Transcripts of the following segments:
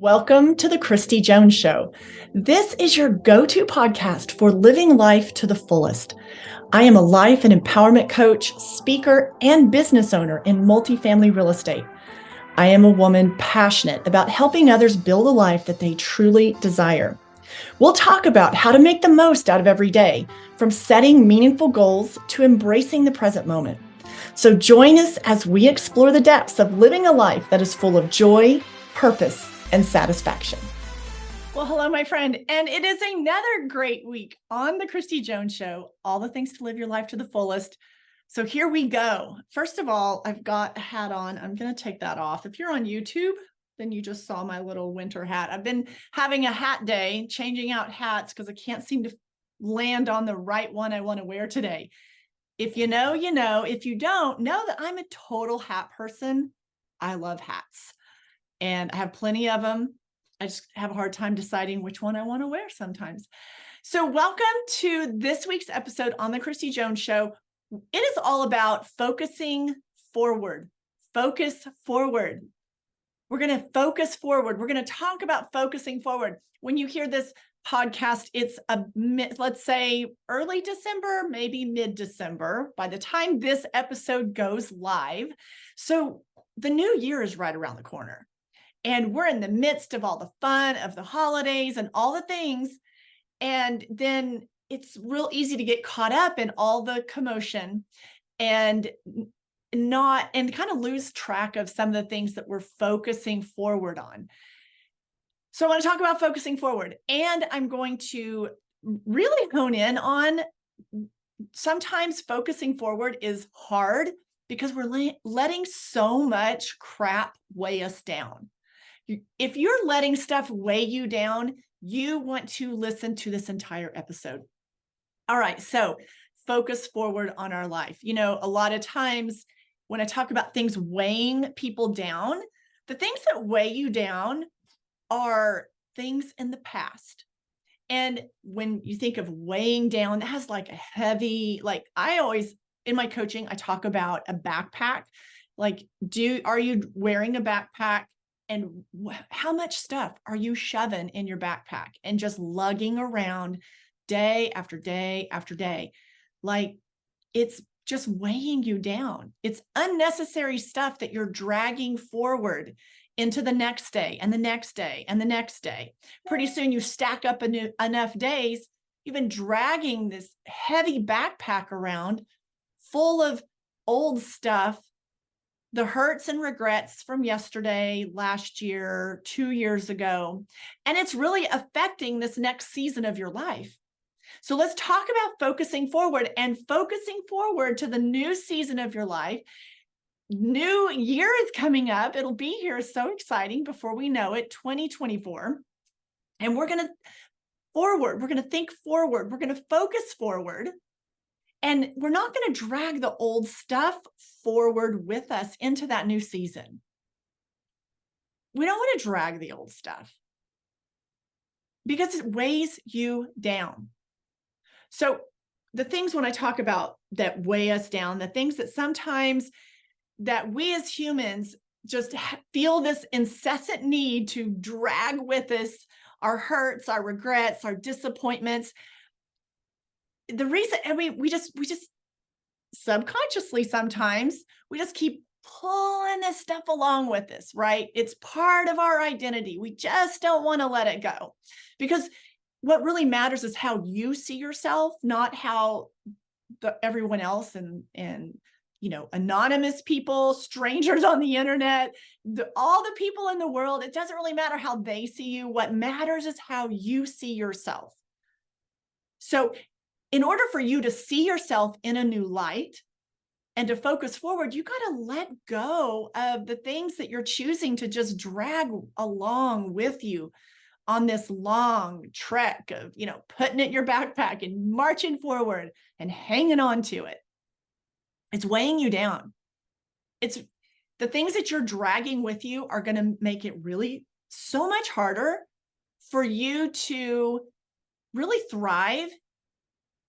Welcome to the Christy Jones Show. This is your go-to podcast for living life to the fullest. I am a life and empowerment coach, speaker, and business owner in multifamily real estate. I am a woman passionate about helping others build a life that they truly desire. We'll talk about how to make the most out of every day, from setting meaningful goals to embracing the present moment. So join us as we explore the depths of living a life that is full of joy, purpose, and satisfaction. Well, hello, my friend. And it is another great week on the Christy Jones Show, all the things to live your life to the fullest. So here we go. First of all, I've got a hat on. I'm going to take that off. If you're on YouTube, then you just saw my little winter hat. I've been having a hat day, changing out hats because I can't seem to land on the right one I want to wear today. If you know, you know. If you don't, know that I'm a total hat person. I love hats. And I have plenty of them. I just have a hard time deciding which one I want to wear sometimes. So welcome to this week's episode on the Christy Jones Show. It is all about focusing forward. Focus forward. We're going to focus forward. We're going to talk about focusing forward. When you hear this podcast, it's let's say early December, maybe mid-December, by the time this episode goes live. So the new year is right around the corner. And we're in the midst of all the fun of the holidays and all the things. And then it's real easy to get caught up in all the commotion and kind of lose track of some of the things that we're focusing forward on. So I want to talk about focusing forward. And I'm going to really hone in on sometimes focusing forward is hard because we're letting so much crap weigh us down. If you're letting stuff weigh you down, you want to listen to this entire episode. All right, so focus forward on our life. You know, a lot of times when I talk about things weighing people down, the things that weigh you down are things in the past. And when you think of weighing down, that has like a heavy, I always, in my coaching, I talk about a backpack. Are you wearing a backpack? And how much stuff are you shoving in your backpack and just lugging around day after day after day? It's just weighing you down. It's unnecessary stuff that you're dragging forward into the next day and the next day and the next day. Pretty soon you stack up enough days, you've been dragging this heavy backpack around full of old stuff, the hurts and regrets from yesterday, last year, 2 years ago, and it's really affecting this next season of your life. So let's talk about focusing forward and focusing forward to the new season of your life. New year is coming up. It'll be here. So exciting before we know it, 2024. And we're going to think forward. We're going to focus forward. And we're not going to drag the old stuff forward with us into that new season. We don't want to drag the old stuff because it weighs you down. So the things when I talk about that weigh us down, the things that sometimes that we as humans just feel this incessant need to drag with us, our hurts, our regrets, our disappointments. The reason, we just subconsciously sometimes we just keep pulling this stuff along with us, right? It's part of our identity. We just don't want to let it go because what really matters is how you see yourself, not how everyone else and anonymous people, strangers on the internet, all the people in the world. It doesn't really matter how they see you. What matters is how you see yourself. So in order for you to see yourself in a new light and to focus forward, you got to let go of the things that you're choosing to just drag along with you on this long trek of, putting it in your backpack and marching forward and hanging on to it. It's weighing you down. It's the things that you're dragging with you are going to make it really so much harder for you to really thrive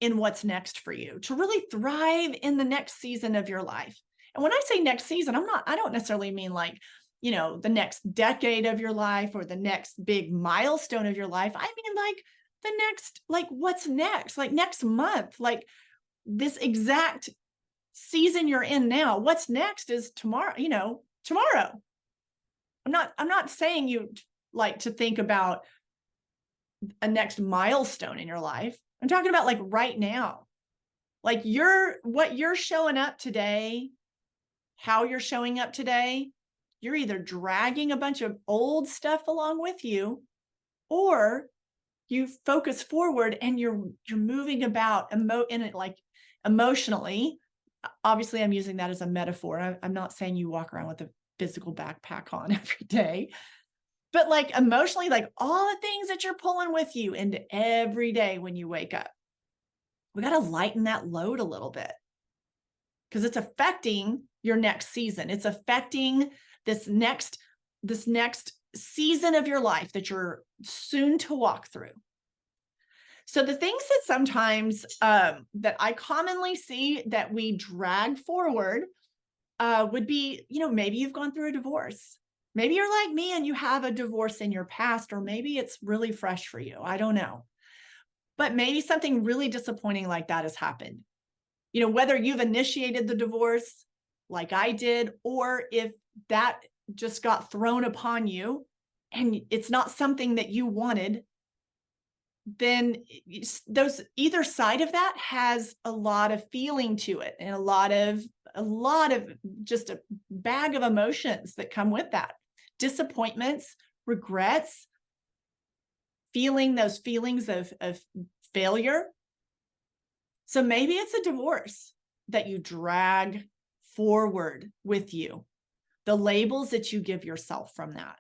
in what's next for you, to really thrive in the next season of your life. And when I say next season, I don't necessarily mean like the next decade of your life or the next big milestone of your life. I mean, like the next, like what's next, like next month, like this exact season you're in now. What's next is tomorrow, tomorrow. I'm not saying you like to think about a next milestone in your life. I'm talking about like right now. Like what you're showing up today, how you're showing up today, you're either dragging a bunch of old stuff along with you, or you focus forward and you're moving about in it, like emotionally. Obviously, I'm using that as a metaphor. I'm not saying you walk around with a physical backpack on every day, but like emotionally, like all the things that you're pulling with you into every day when you wake up. We got to lighten that load a little bit because it's affecting your next season. It's affecting this next season of your life that you're soon to walk through. So the things that sometimes that I commonly see that we drag forward would be, maybe you've gone through a divorce. Maybe you're like me and you have a divorce in your past, or maybe it's really fresh for you. I don't know. But maybe something really disappointing like that has happened. Whether you've initiated the divorce like I did, or if that just got thrown upon you and it's not something that you wanted, then either side of that has a lot of feeling to it and a lot of just a bag of emotions that come with that. Disappointments, regrets, feeling those feelings of failure. So maybe it's a divorce that you drag forward with you, the labels that you give yourself from that.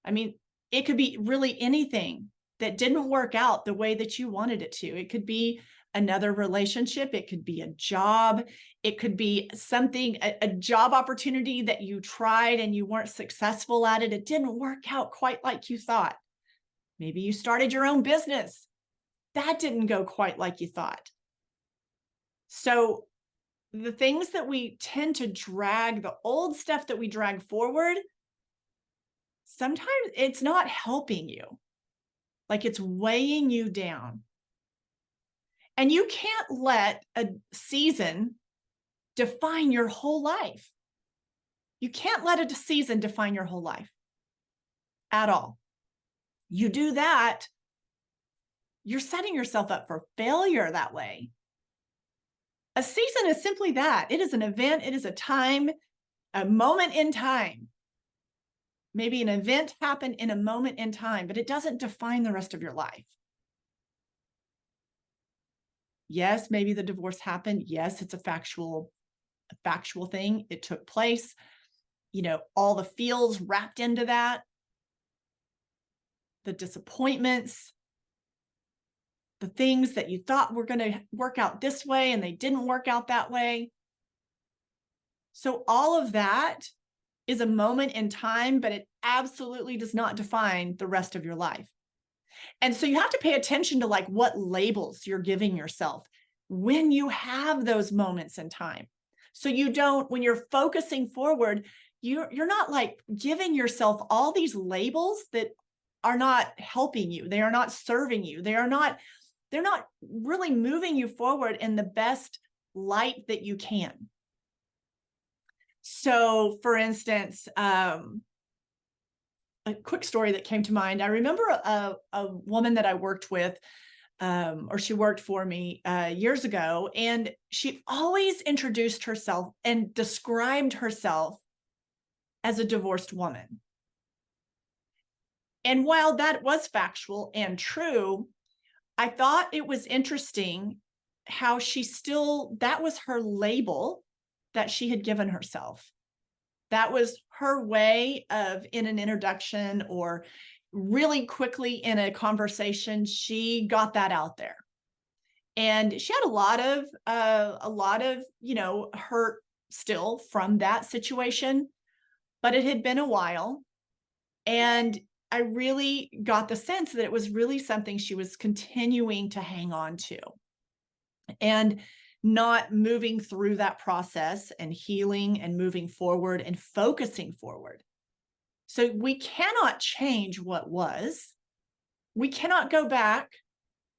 I mean, it could be really anything that didn't work out the way that you wanted it to. It could be another relationship. It could be a job. It could be something, a job opportunity that you tried and you weren't successful at it. It didn't work out quite like you thought. Maybe you started your own business. That didn't go quite like you thought. So the things that we tend to drag, the old stuff that we drag forward, sometimes it's not helping you. Like it's weighing you down. And you can't let a season define your whole life. You can't let a season define your whole life at all. You do that, you're setting yourself up for failure that way. A season is simply that. It is an event. It is a time, a moment in time. Maybe an event happened in a moment in time, but it doesn't define the rest of your life. Yes, maybe the divorce happened. Yes, it's a factual thing. It took place. All the feels wrapped into that, the disappointments, the things that you thought were going to work out this way and they didn't work out that way. So all of that is a moment in time, but it absolutely does not define the rest of your life. And so you have to pay attention to like what labels you're giving yourself when you have those moments in time. So you don't, when you're focusing forward, you're not like giving yourself all these labels that are not helping you. They are not serving you. They're not really moving you forward in the best light that you can. So for instance, a quick story that came to mind. I remember a woman that I worked with, or she worked for me years ago, and she always introduced herself and described herself as a divorced woman. And while that was factual and true, I thought it was interesting how that was her label that she had given herself. That was her way of, in an introduction or really quickly in a conversation, she got that out there. And she had a lot of, hurt still from that situation, but it had been a while. And I really got the sense that it was really something she was continuing to hang on to and not moving through that process and healing and moving forward and focusing forward. So we cannot change what was. We cannot go back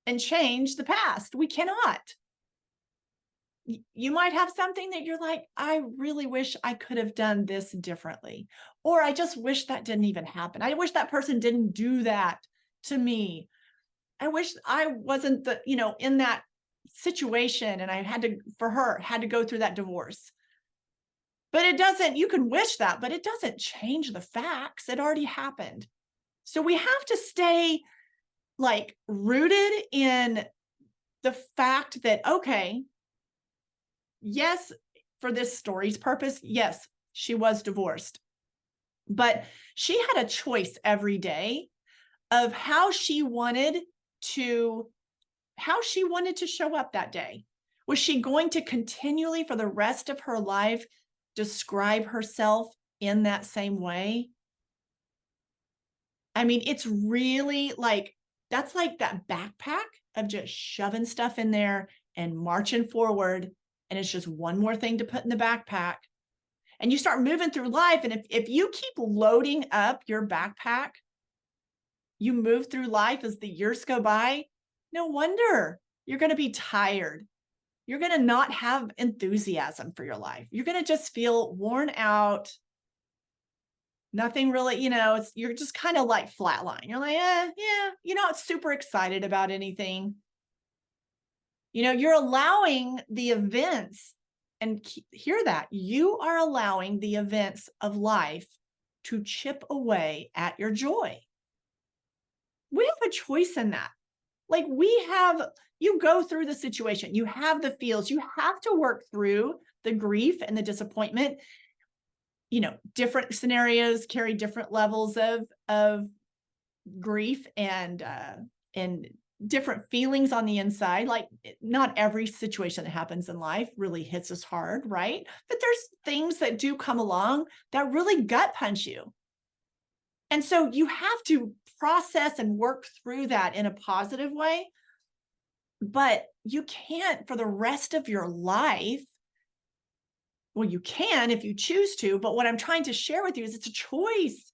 and change the past. We cannot. You might have something that you're like, I really wish I could have done this differently. Or I just wish that didn't even happen. I wish that person didn't do that to me. I wish I wasn't in that situation and I had to go through that divorce. But it doesn't, you can wish that, but it doesn't change the facts. It already happened. So we have to stay like rooted in the fact that, okay, yes, for this story's purpose, yes, she was divorced, but she had a choice every day of how she wanted to show up that day. Was she going to continually for the rest of her life describe herself in that same way? I mean, it's really like, that's like that backpack of just shoving stuff in there and marching forward. And it's just one more thing to put in the backpack. And you start moving through life. And if you keep loading up your backpack, you move through life as the years go by, no wonder you're going to be tired. You're going to not have enthusiasm for your life. You're going to just feel worn out. Nothing really, you're just kind of like flatline. You're like, yeah, you're not super excited about anything. You're allowing the events, and hear that, you are allowing the events of life to chip away at your joy. We have a choice in that. Like you go through the situation, you have the feels, you have to work through the grief and the disappointment. Different scenarios carry different levels of grief and different feelings on the inside. Like not every situation that happens in life really hits us hard, right? But there's things that do come along that really gut punch you. And so you have to process and work through that in a positive way. But you can't for the rest of your life. Well, you can if you choose to, but what I'm trying to share with you is it's a choice.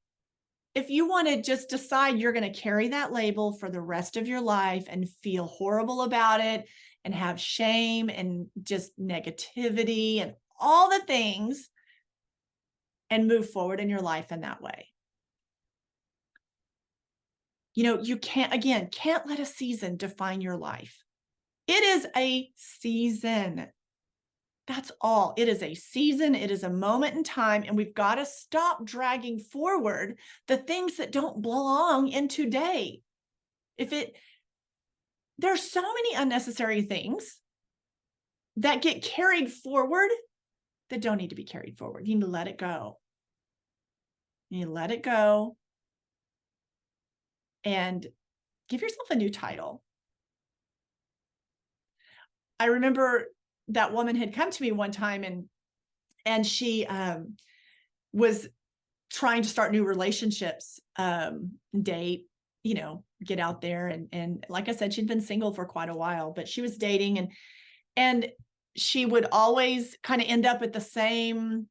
If you want to just decide you're going to carry that label for the rest of your life and feel horrible about it and have shame and just negativity and all the things and move forward in your life in that way. You can't let a season define your life. It is a season. That's all. It is a season. It is a moment in time. And we've got to stop dragging forward the things that don't belong in today. There's so many unnecessary things that get carried forward that don't need to be carried forward. You need to let it go. You need to let it go and give yourself a new title. I remember that woman had come to me one time and she was trying to start new relationships, date, get out there. And like I said, she'd been single for quite a while, but she was dating and she would always kind of end up at the same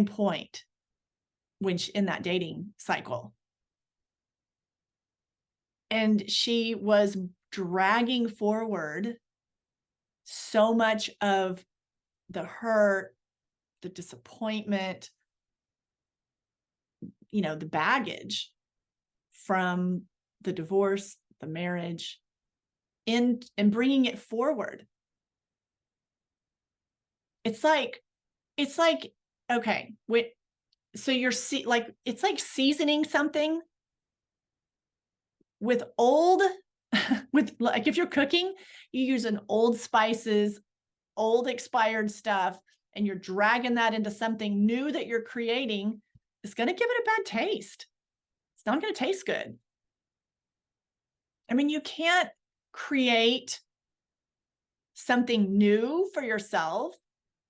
point when in that dating cycle. And she was dragging forward so much of the hurt, the disappointment, the baggage from the divorce, the marriage, and bringing it forward. It's like, okay, so it's like seasoning something with like if you're cooking, you use an old spices, old expired stuff, and you're dragging that into something new that you're creating. It's going to give it a bad taste. It's not going to taste good. I mean, you can't create something new for yourself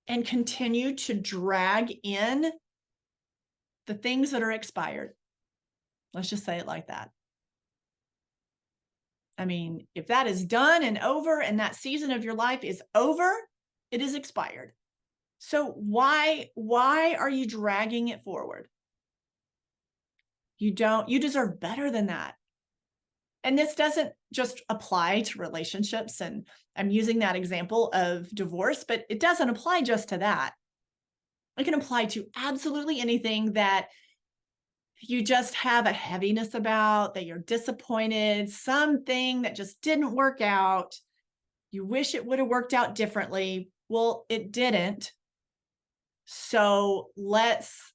and continue to drag in the things that are expired. Let's just say it like that. I mean, if that is done and over and that season of your life is over, it is expired. So why are you dragging it forward? You deserve better than that. And this doesn't just apply to relationships. And I'm using that example of divorce, but it doesn't apply just to that. It can apply to absolutely anything that you just have a heaviness about, that you're disappointed, something that just didn't work out. You wish it would have worked out differently. Well, it didn't. So let's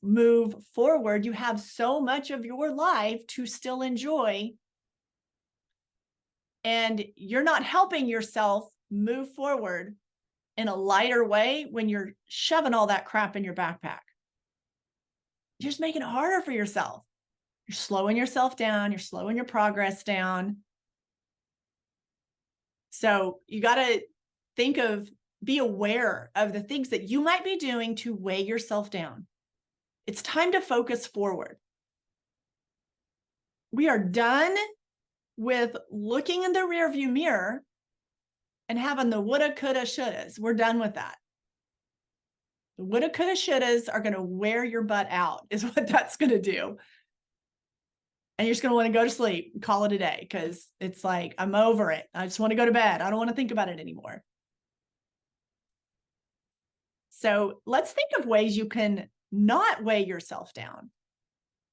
move forward. You have so much of your life to still enjoy, and you're not helping yourself move forward in a lighter way when you're shoving all that crap in your backpack. You're just making it harder for yourself. You're slowing yourself down. You're slowing your progress down. So you got to be aware of the things that you might be doing to weigh yourself down. It's time to focus forward. We are done with looking in the rearview mirror and having the woulda, coulda, shouldas. We're done with that. The woulda, coulda, shouldas are going to wear your butt out, is what that's going to do. And you're just going to want to go to sleep and call it a day, because it's like, I'm over it. I just want to go to bed. I don't want to think about it anymore. So let's think of ways you can not weigh yourself down.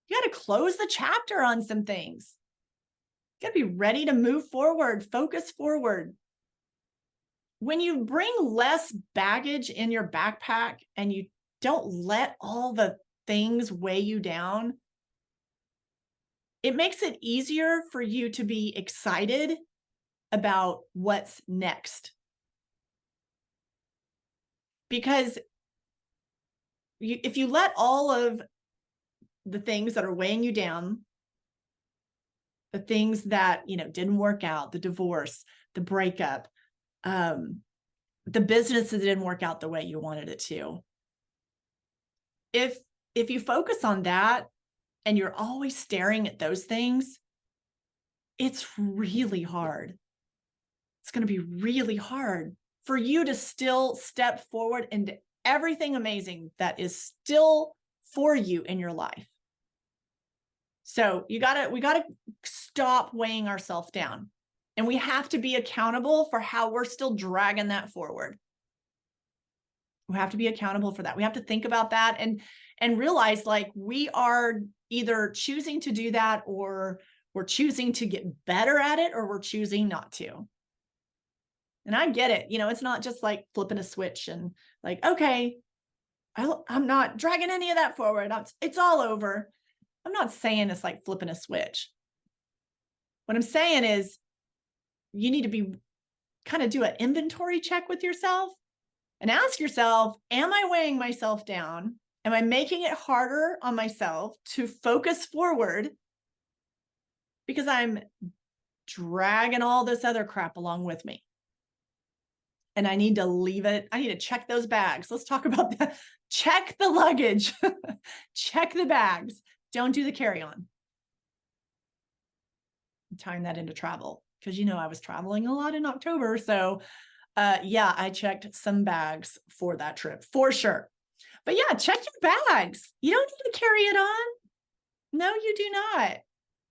You got to close the chapter on some things. You got to be ready to move forward, focus forward. When you bring less baggage in your backpack and you don't let all the things weigh you down, it makes it easier for you to be excited about what's next. Because if you let all of the things that are weighing you down, the things that, didn't work out, the divorce, the breakup, the business that didn't work out the way you wanted it to. If you focus on that and you're always staring at those things, it's really hard. It's going to be really hard for you to still step forward into everything amazing that is still for you in your life. So we got to stop weighing ourselves down, and we have to be accountable for how we're still dragging that forward. We have to be accountable for that. We have to think about that and realize, like, we are either choosing to do that, or we're choosing to get better at it, or we're choosing not to. And I get it. It's not just like flipping a switch and like, okay, I'm not dragging any of that forward. It's all over. I'm not saying it's like flipping a switch. What I'm saying is you need to kind of do an inventory check with yourself and ask yourself, am I weighing myself down? Am I making it harder on myself to focus forward because I'm dragging all this other crap along with me? And I need to leave it. I need to check those bags. Let's talk about that. Check the luggage. Check the bags. Don't do the carry-on. I'm tying that into travel because, I was traveling a lot in October. So I checked some bags for that trip for sure. But yeah, check your bags. You don't need to carry it on. No, you do not.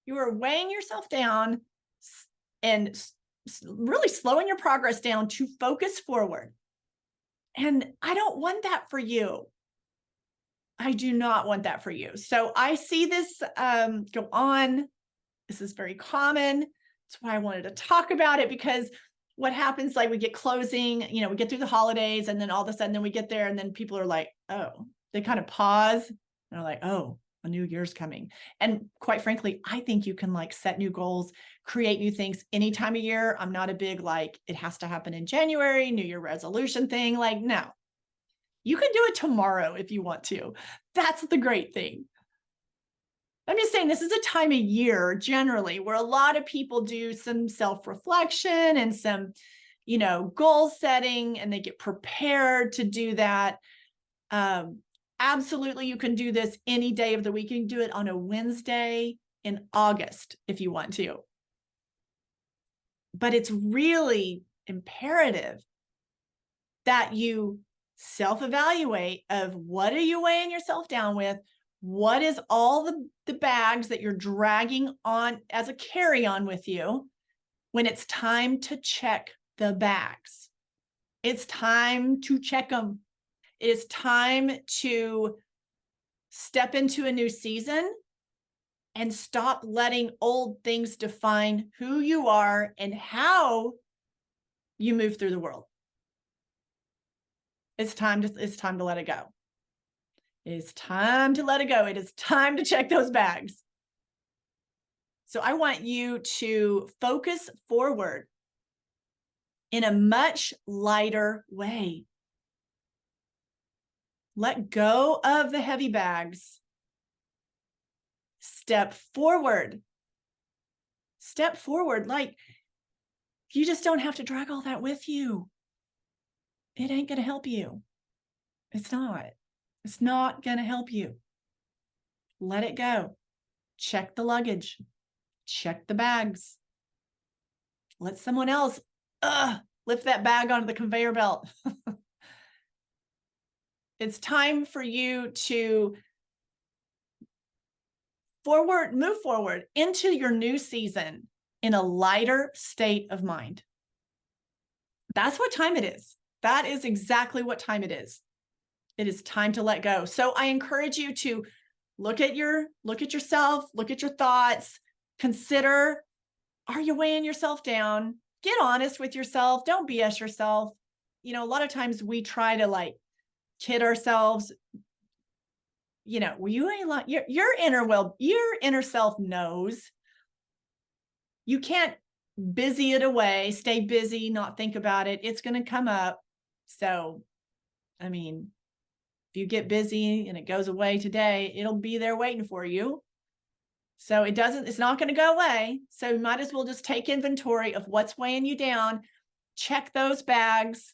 You are weighing yourself down and really slowing your progress down to focus forward. And I don't want that for you. I do not want that for you. So I see this go on. This is very common. That's why I wanted to talk about it, because what happens, like, we get closing, we get through the holidays, and then all of a sudden then we get there, and then people are like, oh, they kind of pause and they're like, oh, a new year's coming. And quite frankly, I think you can set new goals, create new things any time of year. I'm not a big, it has to happen in January, New Year resolution thing. No, you can do it tomorrow if you want to. That's the great thing. I'm just saying, this is a time of year generally where a lot of people do some self-reflection and some, goal setting, and they get prepared to do that. Absolutely, you can do this any day of the week. You can do it on a Wednesday in August if you want to. But it's really imperative that you self-evaluate of what are you weighing yourself down with? What is all the bags that you're dragging on as a carry-on with you when it's time to check the bags? It's time to check them. It is time to step into a new season and stop letting old things define who you are and how you move through the world. It's time to let it go. It is time to let it go. It is time to check those bags. So I want you to focus forward in a much lighter way. Let go of the heavy bags. Step forward. Step forward. Like, you just don't have to drag all that with you. It ain't going to help you. It's not. It's not going to help you. Let it go. Check the luggage. Check the bags. Let someone else lift that bag onto the conveyor belt. It's time for you to move forward into your new season in a lighter state of mind. That's what time it is. That is exactly what time it is. It is time to let go. So I encourage you to look at yourself, look at your thoughts, consider, are you weighing yourself down? Get honest with yourself. Don't BS yourself. A lot of times we try to kid ourselves. You ain't like your inner self knows. You can't busy it away, stay busy, not think about it. It's going to come up. So, if you get busy and it goes away today, it'll be there waiting for you. So it's not going to go away. So you might as well just take inventory of what's weighing you down, check those bags,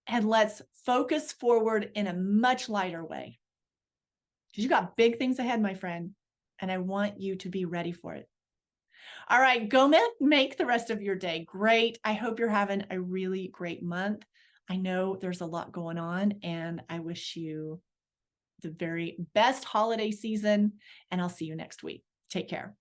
and let's focus forward in a much lighter way. Because you got big things ahead, my friend, and I want you to be ready for it. All right, go make the rest of your day great. I hope you're having a really great month. I know there's a lot going on, and I wish you the very best holiday season, and I'll see you next week. Take care.